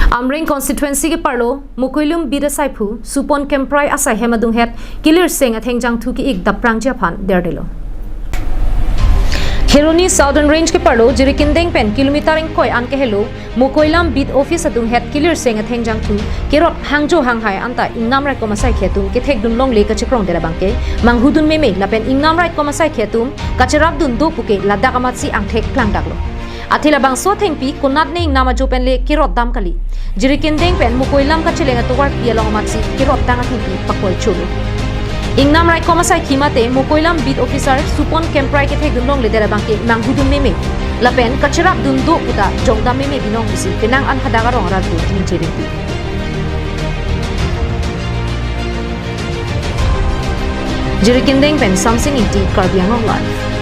Angring constituency ke parlo Mokoilum Bidasaipu supon kemprai asaihem adunghet kelir seng atheng jangthu ki ik daprang japhan derdelo Heroni Southern Range ke parlo jirikindeng pen kilometer koi an ke hello Mokoilum bid office adunghet kelir seng atheng jangthu kerot hangjo hanghai anta ingnam rai komasai khetum ke thek dun long le ka chikrong dela bangke manghudun meme lapen ingnam rai komasai khetum kacherap dun do puke ladak amatsi angthek klang daklo Athila bang so thengpi kunat ne ingnama jopen le kirot dam kali jirikindeng pen Mokoilum ka chilenga towar pialong amatsi kirot dang athengpi pakol chulu Ingnam rai komasai khimate Mokoilum bid officer supon kemprai ke thek dunlong le dera bangke manghudun meme lapen kachirap dun do puta jongdam meme binong bisi kenang an hadaga rong ratu tin chiringpi Jirikindeng pen something inti karbiang of life